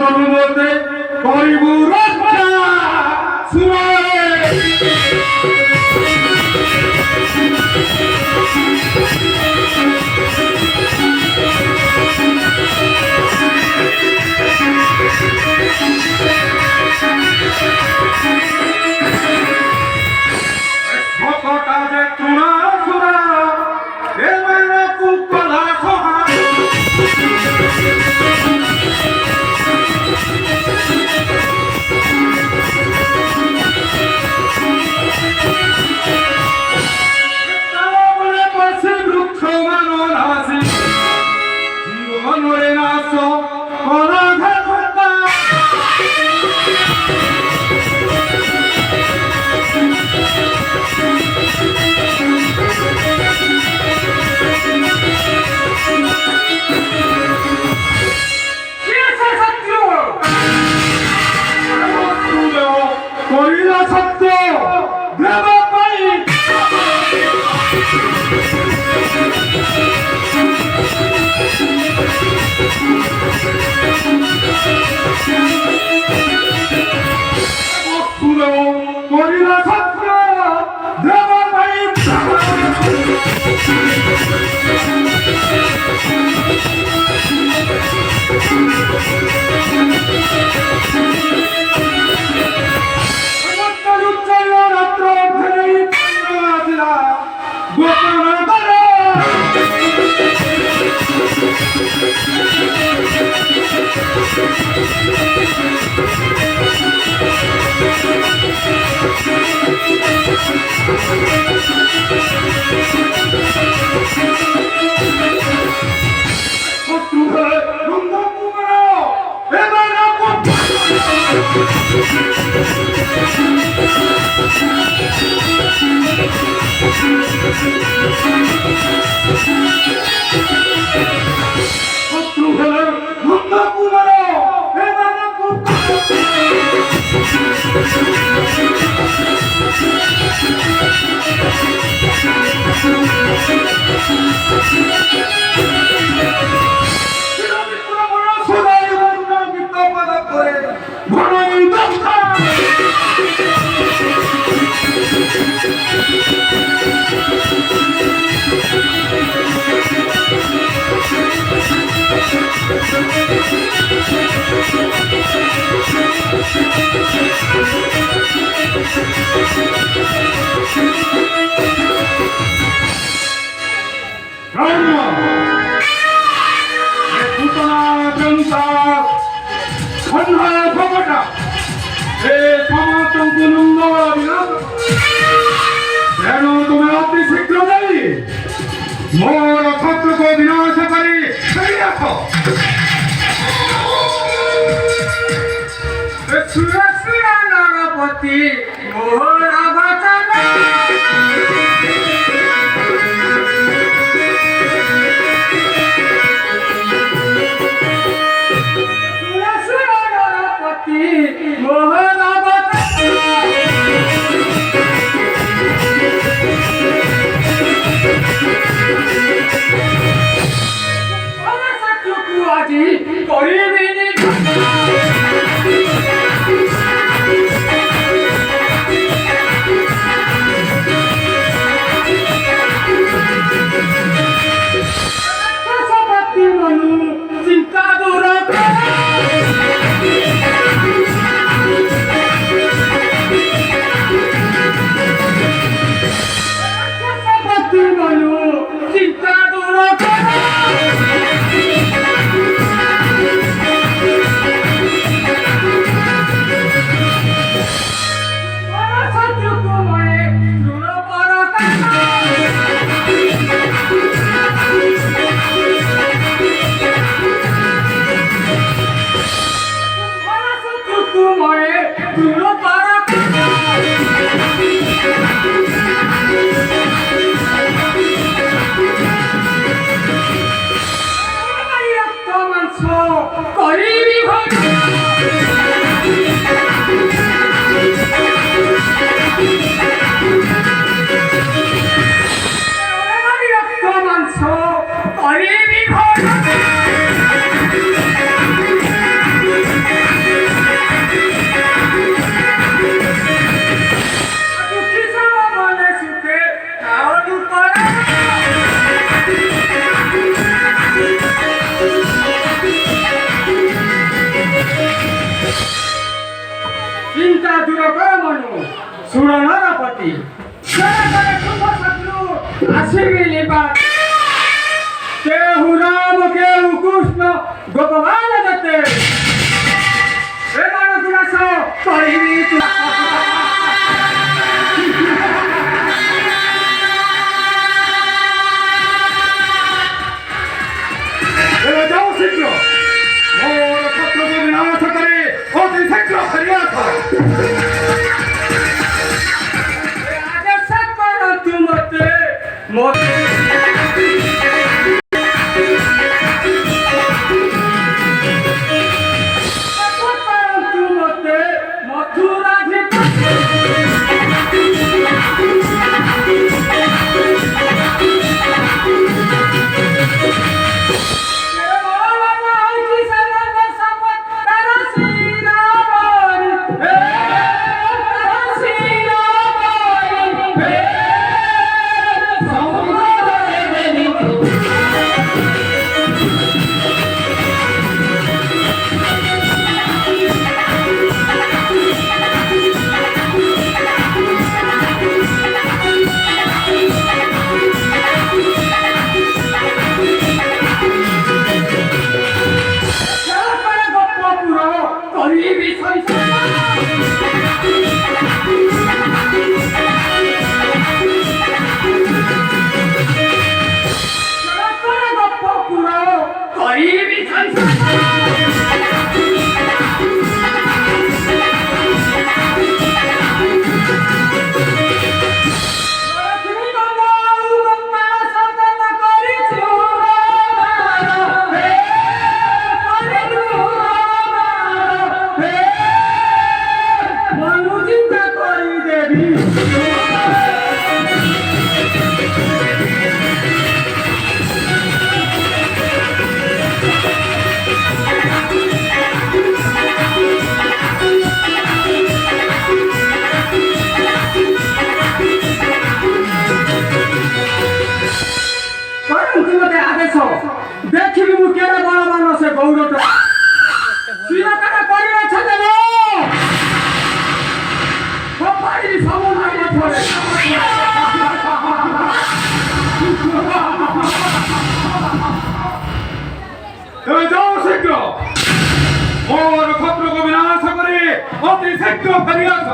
সর্বমতে করিব রক্ষা সুরে কতটা যে চূড়া চূড়া এবার কুকলা সহা বৃক্ষ মানন আসি জীবনের নাশ করিলা সত্য দেব পাই করিলা সত্য দেব পাই मोर शत्रु को विनाश करी सही रखो सुरसिया नागपति मोर वचन सुरसिया नागपति मोर पीड़ा दूर कर मनु सुन नरपति शुभ शत्रु आशीर्वी बात केहू राम केहू कृष्ण गोपाल दत्ते एमान गुणास कहिबी तू जाओ शीघ्र मोर शत्रु को विनाश करे अति शीघ्र फरियाद आदेश कर तुम मते देखिबी मु केरे बड़ मान से गौरव श्रीलंका करियो छले नो हो पारी समुद्र मथरे ए जाओ शीघ्र मोर शत्रु को विनाश करे अति शीघ्र फरियाद